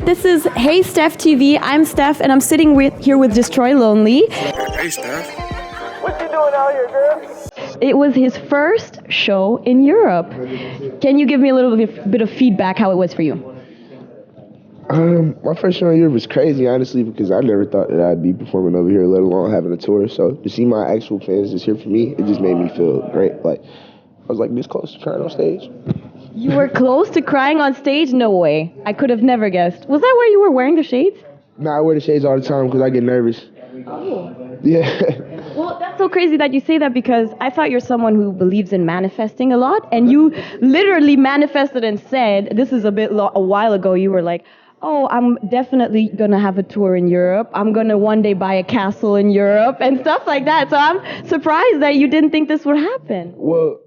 This is Hey Steph TV. I'm Steph, and I'm sitting here with Destroy Lonely. Hey Steph. What you doing out here, girl? It was his first show in Europe. Can you give me a little bit of feedback how it was for you? My first show in Europe was crazy, honestly, because I never thought that I'd be performing over here, let alone having a tour. So to see my actual fans just here for me, it just made me feel great. Like, I was like this close to crying on stage. You were close to crying on stage? No way. I could have never guessed. Was that where you were wearing the shades? Nah, I wear the shades all the time because I get nervous. Oh. Yeah. Well, that's so crazy that you say that because I thought you're someone who believes in manifesting a lot, and you literally manifested and said, this is a while ago, you were like, oh, I'm definitely going to have a tour in Europe. I'm going to one day buy a castle in Europe and stuff like that. So I'm surprised that you didn't think this would happen. Well,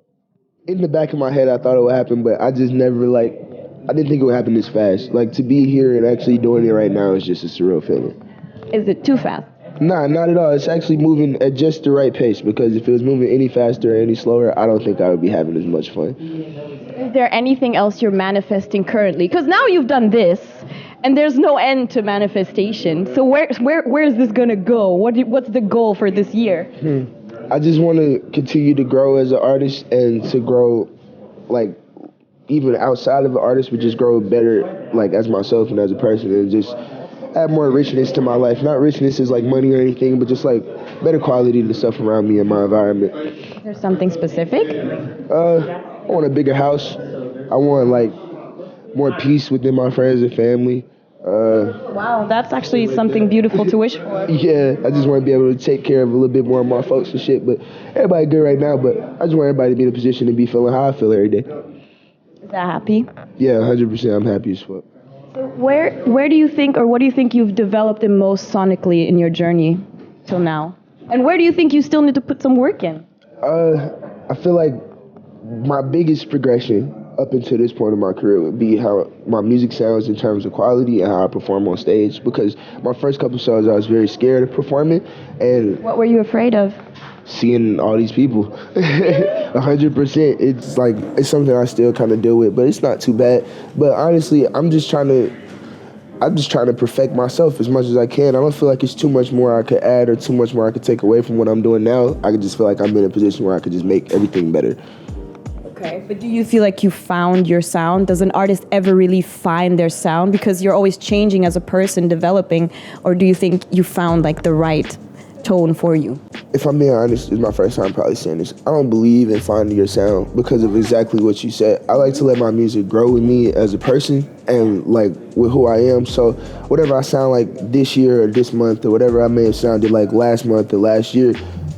in the back of my head, I thought it would happen, but I just never, I didn't think it would happen this fast. Like, to be here and actually doing it right now is just a surreal feeling. Is it too fast? Nah, not at all. It's actually moving at just the right pace, because if it was moving any faster or any slower, I don't think I would be having as much fun. Is there anything else you're manifesting currently? Because now you've done this, and there's no end to manifestation. So where is this going to go? What's the goal for this year? I just want to continue to grow as an artist and to grow, even outside of an artist, but just grow better, as myself and as a person, and just add more richness to my life. Not richness as money or anything, but just better quality to stuff around me and my environment. Is there something specific? I want a bigger house. I want more peace within my friends and family. Wow, that's actually something beautiful to wish for. Yeah, I just want to be able to take care of a little bit more of my folks and shit. But everybody good right now, but I just want everybody to be in a position to be feeling how I feel every day. Is that happy? Yeah, 100%. I'm happy as fuck. So where do you think, or what do you think you've developed the most sonically in your journey till now? And where do you think you still need to put some work in? I feel like my biggest progression up until this point in my career would be how my music sounds in terms of quality and how I perform on stage. Because my first couple shows, I was very scared of performing. And what were you afraid of? Seeing all these people. 100%. It's something I still kind of deal with, but it's not too bad. But honestly, I'm just trying to perfect myself as much as I can. I don't feel like it's too much more I could add or too much more I could take away from what I'm doing now. I just feel like I'm in a position where I could just make everything better. Okay, but do you feel like you found your sound? Does an artist ever really find their sound? Because you're always changing as a person, developing. Or do you think you found the right tone for you? If I'm being honest, it's my first time probably saying this. I don't believe in finding your sound because of exactly what you said. I like to let my music grow with me as a person and with who I am. So whatever I sound like this year or this month or whatever I may have sounded like last month or last year,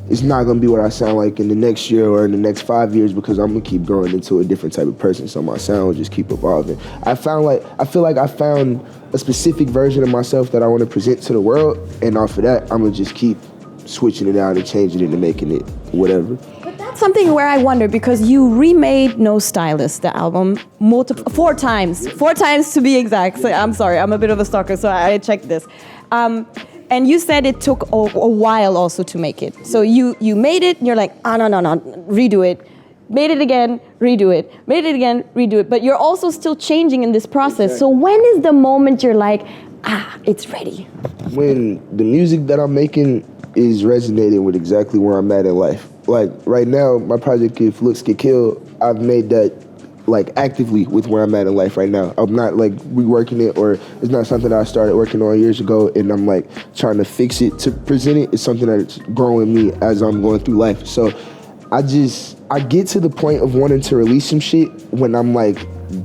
it's not going to be what I sound like in the next year or in the next 5 years, because I'm going to keep growing into a different type of person. So my sound will just keep evolving. I feel like I found a specific version of myself that I want to present to the world. And off of that, I'm going to just keep switching it out and changing it and making it whatever. But that's something where I wonder, because you remade No Stylist, the album, 4 times. 4 times to be exact. So I'm sorry, I'm a bit of a stalker, so I checked this. And you said it took a while also to make it. So you made it, and you're like, no, redo it. Made it again, redo it. Made it again, redo it. But you're also still changing in this process. So when is the moment you're like, it's ready? When the music that I'm making is resonating with exactly where I'm at in life. Right now, my project, If Looks Get Killed, I've made that actively with where I'm at in life right now. I'm not reworking it, or it's not something that I started working on years ago and I'm trying to fix it to present it. It's something that's growing me as I'm going through life. So I get to the point of wanting to release some shit when I'm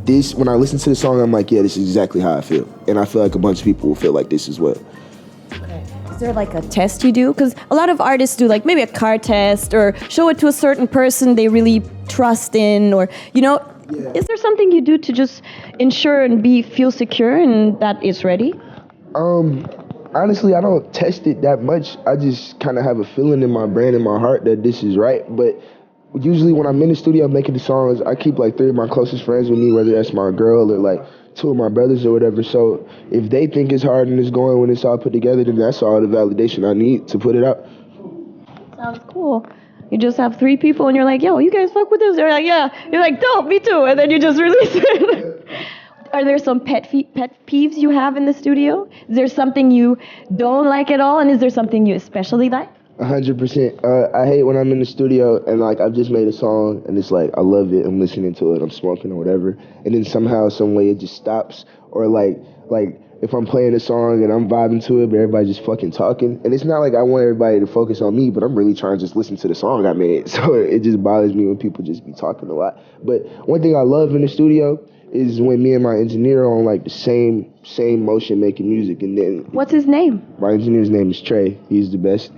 this. When I listen to the song, I'm yeah, this is exactly how I feel. And I feel like a bunch of people will feel like this as well. Is there a test you do? Because a lot of artists do maybe a car test or show it to a certain person they really trust in, or Yeah. Is there something you do to just ensure and feel secure and that it's ready? Honestly, I don't test it that much. I just kind of have a feeling in my brain and my heart that this is right. But usually when I'm in the studio making the songs, I keep 3 of my closest friends with me, whether that's my girl or 2 of my brothers or whatever. So if they think it's hard and it's going when it's all put together, then that's all the validation I need to put it out. Sounds cool. You just have 3 people and you're like, yo, you guys fuck with this? They're like, yeah. You're like, dope, me too. And then you just release it. are there some pet peeves you have in the studio? Is there something you don't like at all, and is there something you especially like? 100%. I hate when I'm in the studio and like I've just made a song and it's like I love it, I'm listening to it, I'm smoking or whatever, and then somehow, some way it just stops, or like if I'm playing a song and I'm vibing to it, but everybody's just fucking talking, and it's not like I want everybody to focus on me, but I'm really trying to just listen to the song I made, so it just bothers me when people just be talking a lot. But one thing I love in the studio is when me and my engineer are on like the same motion making music, and then what's his name? My engineer's name is Trey. He's the best.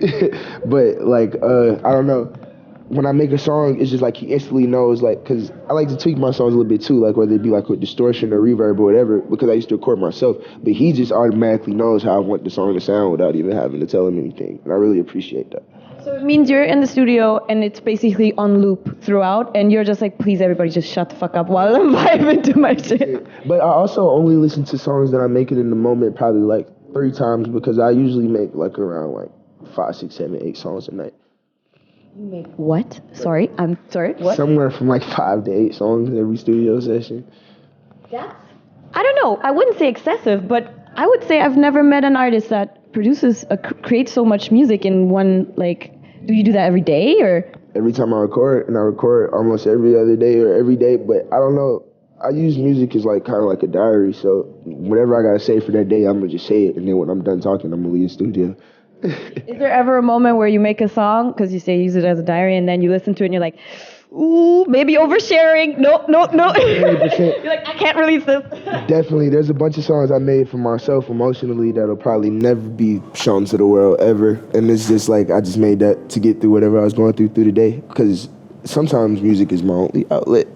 But like I don't know, when I make a song, it's just like he instantly knows, like, because I like to tweak my songs a little bit too, like whether it be like with distortion or reverb or whatever, because I used to record myself, but he just automatically knows how I want the song to sound without even having to tell him anything, and I really appreciate that. So it means you're in the studio and it's basically on loop throughout, and you're just like, please everybody just shut the fuck up while I'm vibing to my shit. But I also only listen to songs that I'm making in the moment probably like 3 times, because I usually make like around like 5, 6, 7, 8 songs a night. You make what? Sorry, I'm sorry, what? Somewhere from like 5 to 8 songs every studio session. That's, I don't know, I wouldn't say excessive, but I would say I've never met an artist that creates so much music in one, like, do you do that every day, or? Every time I record, and I record almost every other day or every day, but I don't know, I use music as like kind of like a diary, so whatever I gotta say for that day, I'm gonna just say it, and then when I'm done talking, I'm gonna leave the studio. Is there ever a moment where you make a song, because you say use it as a diary, and then you listen to it and you're like, ooh, maybe oversharing, no. 100%. You're like, I can't release this. Definitely, there's a bunch of songs I made for myself emotionally that'll probably never be shown to the world ever, and it's just like, I just made that to get through whatever I was going through the day, because sometimes music is my only outlet.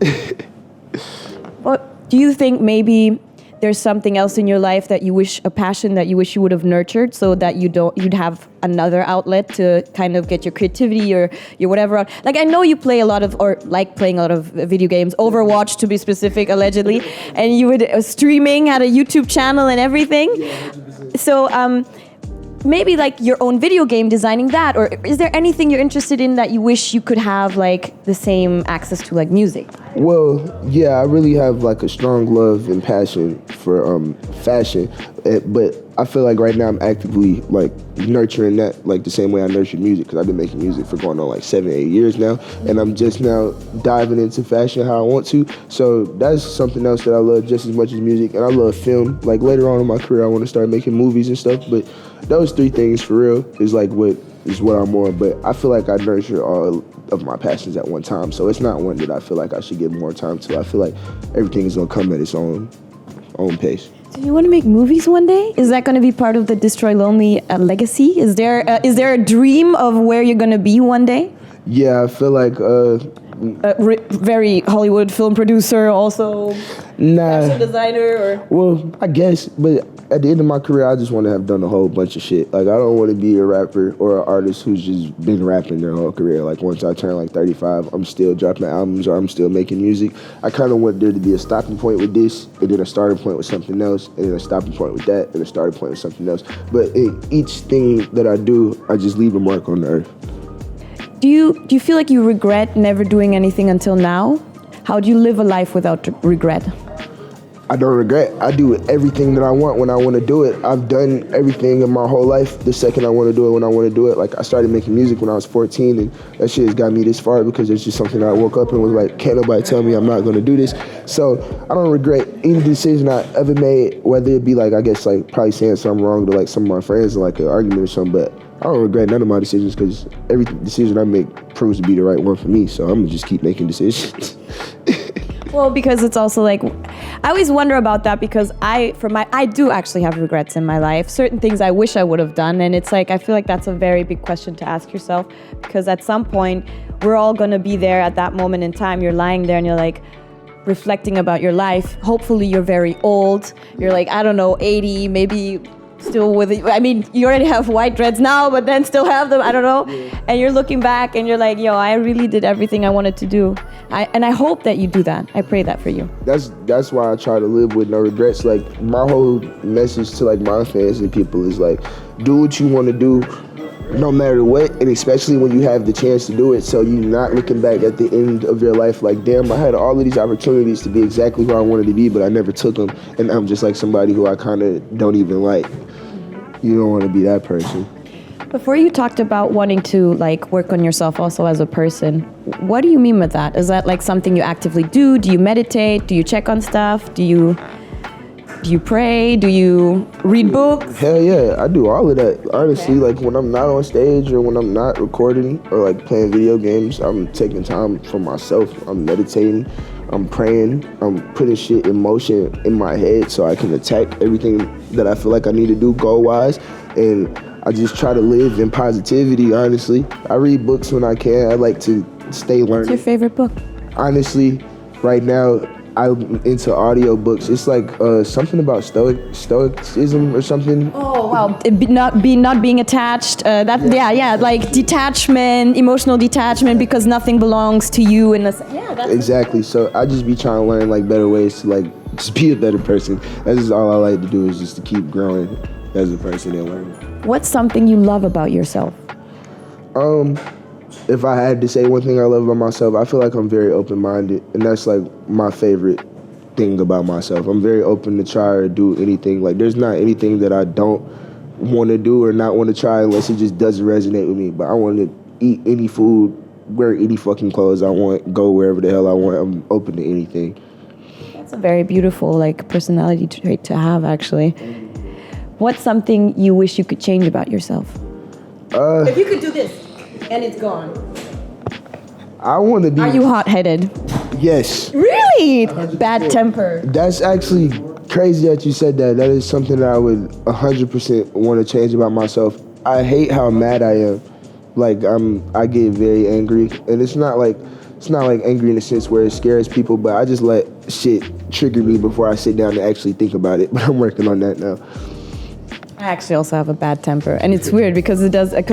Well, do you think maybe there's something else in your life that you wish, a passion that you wish you would have nurtured, so that you'd have another outlet to kind of get your creativity or your whatever out? Like, I know you play a lot of, or like playing a lot of video games, Overwatch to be specific, allegedly, and you would streaming, had a YouTube channel and everything. Yeah, 100%. So maybe like your own video game, designing that, or is there anything you're interested in that you wish you could have like the same access to, like music? Well, yeah, I really have like a strong love and passion for fashion, but I feel like right now I'm actively like nurturing that like the same way I nurtured music, because I've been making music for going on like 7, 8 years now, and I'm just now diving into fashion how I want to. So that's something else that I love just as much as music, and I love film. Like later on in my career, I want to start making movies and stuff, but those 3 things for real is like what I'm on. But I feel like I nurture all of my passions at one time, so it's not one that I feel like I should give more time to. I feel like everything is gonna come at its own pace. Do you want to make movies one day? Is that going to be part of the Destroy Lonely legacy? Is there a dream of where you're going to be one day? Yeah, I feel like very Hollywood film producer, also fashion designer, or? Well, I guess, but at the end of my career, I just want to have done a whole bunch of shit. Like, I don't want to be a rapper or an artist who's just been rapping their whole career. Like, once I turn like 35, I'm still dropping albums or I'm still making music. I kind of want there to be a stopping point with this, and then a starting point with something else, and then a stopping point with that, and a starting point with something else. But in each thing that I do, I just leave a mark on the earth. Do you feel like you regret never doing anything until now? How do you live a life without regret? I don't regret. I do everything that I want when I want to do it. I've done everything in my whole life the second I want to do it, when I want to do it. Like, I started making music when I was 14, and that shit has got me this far because it's just something that I woke up and was like, can't nobody tell me I'm not going to do this. So I don't regret any decision I ever made, whether it be like, I guess, like probably saying something wrong to like some of my friends in like an argument or something, but I don't regret none of my decisions because every decision I make proves to be the right one for me. So I'm going to just keep making decisions. Well, because it's also like, I always wonder about that, because I do actually have regrets in my life. Certain things I wish I would have done, and it's like, I feel like that's a very big question to ask yourself, because at some point, we're all gonna be there at that moment in time. You're lying there and you're like, reflecting about your life. Hopefully you're very old. You're like, I don't know, 80, maybe still with it. I mean, you already have white dreads now, but then still have them, I don't know. Yeah. And you're looking back and you're like, yo, I really did everything I wanted to do. And I hope that you do that. I pray that for you. That's why I try to live with no regrets. Like, my whole message to like my fans and people is like, do what you want to do no matter what, and especially when you have the chance to do it, so you're not looking back at the end of your life like, damn, I had all of these opportunities to be exactly who I wanted to be, but I never took them, and I'm just like somebody who I kind of don't even like. You don't want to be that person. Before you talked about wanting to like work on yourself also as a person, what do you mean with that? Is that like something you actively do? Do you meditate? Do you check on stuff? Do you pray? Do you read books? Hell yeah, I do all of that. Honestly, like when I'm not on stage or when I'm not recording or like playing video games, I'm taking time for myself. I'm meditating, I'm praying, I'm putting shit in motion in my head so I can attack everything that I feel like I need to do goal-wise. And I just try to live in positivity, honestly. I read books when I can. I like to stay learning. What's your favorite book? Honestly, right now, I'm into audiobooks. It's like something about stoicism or something. Oh wow! Not being attached. Like detachment, emotional detachment, because nothing belongs to you. That's exactly. So I just be trying to learn like better ways to like just be a better person. That's just all I like to do, is just to keep growing as a person and learning. What's something you love about yourself? If I had to say one thing I love about myself, I feel like I'm very open-minded, and that's like my favorite thing about myself. I'm very open to try or do anything. Like there's not anything that I don't want to do or not want to try unless it just doesn't resonate with me. But I want to eat any food, wear any fucking clothes I want, go wherever the hell I want. I'm open to anything. That's a very beautiful like personality trait to have, actually. What's something you wish you could change about yourself? If you could do this and it's gone. I want to be... Are you hot-headed? Yes. Really? Bad temper. That's actually crazy that you said that. That is something that I would 100% want to change about myself. I hate how mad I am. Like I get very angry, and it's not like angry in the sense where it scares people, but I just let shit trigger me before I sit down and actually think about it. But I'm working on that now. I actually also have a bad temper, and it's weird because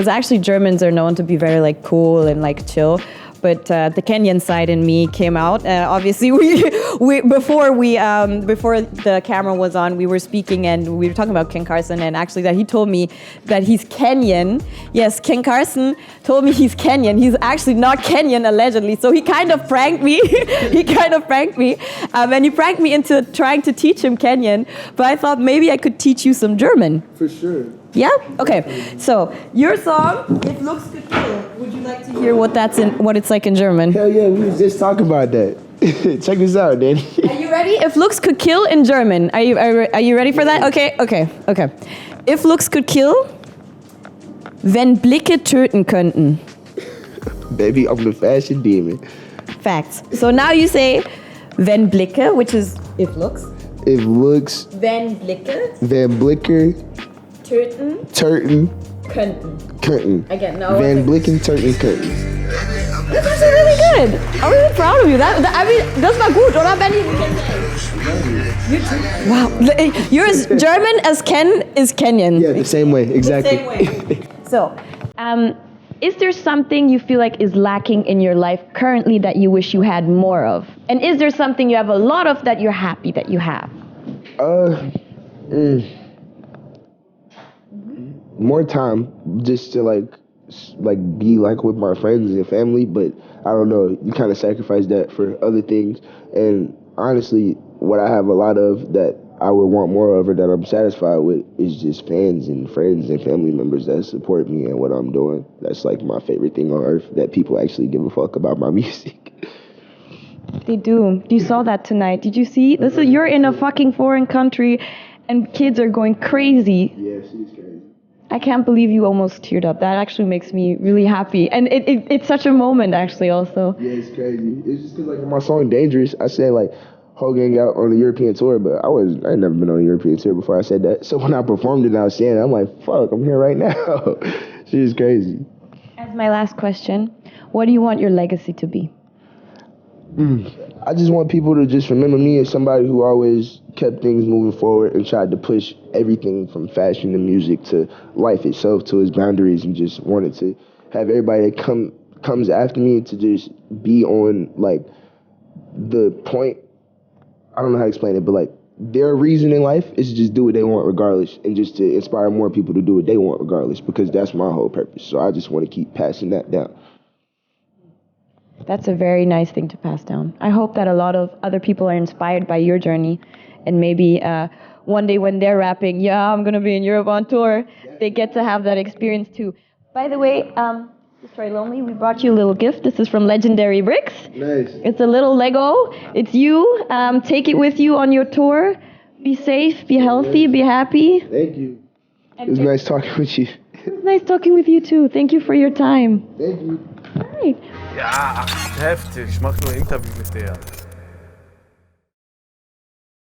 actually Germans are known to be very like cool and like chill, but the Kenyan side in me came out. Obviously, before the camera was on, we were speaking and we were talking about Ken Carson, and actually that he told me that he's Kenyan. Yes, Ken Carson told me he's Kenyan. He's actually not Kenyan, allegedly. So he kind of pranked me. And he pranked me into trying to teach him Kenyan. But I thought maybe I could teach you some German. For sure. Yeah? Okay. So, your song, If Looks Could Kill. Would you like to hear what it's like in German? Hell yeah, we was just talking about that. Check this out, Danny. Are you ready? If Looks Could Kill in German. Are you ready for that? Okay. If Looks Could Kill, wenn Blicke töten könnten. Baby, I'm the fashion demon. Facts. So now you say, wenn Blicke, which is if looks. If looks. Wenn Blicke. Wenn Blicke. Töten. Könnten. Again, no. Van Blicken, Töten, Könnten. That's actually really good. I'm really proud of you. I mean, das war gut, oder, Benny? Wow. You're as German as Ken is Kenyan. Yeah, the same way, exactly. The same way. So, is there something you feel like is lacking in your life currently that you wish you had more of? And is there something you have a lot of that you're happy that you have? More time just to like be like with my friends and family, but I don't know, you kind of sacrifice that for other things. And honestly, what I have a lot of that I would want more of or that I'm satisfied with is just fans and friends and family members that support me and what I'm doing. That's like my favorite thing on earth, that people actually give a fuck about my music. They do. You saw that tonight. Did you see? You're in a fucking foreign country and kids are going crazy. Yeah, she's crazy. I can't believe you almost teared up. That actually makes me really happy. And it's such a moment, actually, also. Yeah, it's crazy. It's just because, like, in my song Dangerous, I said, like, whole gang out on the European tour, but I had never been on a European tour before I said that. So when I performed it and I was saying it, I'm like, fuck, I'm here right now. She's crazy. As my last question, what do you want your legacy to be? I just want people to just remember me as somebody who always kept things moving forward and tried to push everything from fashion to music to life itself to its boundaries, and just wanted to have everybody that comes after me to just be on like the point. I don't know how to explain it, but like their reason in life is to just do what they want regardless, and just to inspire more people to do what they want regardless, because that's my whole purpose. So I just want to keep passing that down. That's a very nice thing to pass down. I hope that a lot of other people are inspired by your journey, and maybe one day when they're rapping, yeah, I'm going to be in Europe on tour, they get to have that experience too. By the way, sorry, Lonely, we brought you a little gift. This is from Legendary Bricks. Nice. It's a little Lego. It's you. Take it with you on your tour. Be safe, be healthy, be happy. Thank you. It was nice talking with you. It was nice talking with you too. Thank you for your time. Thank you. All right. Ja, heftig. Ich mach nur ein Interview mit der.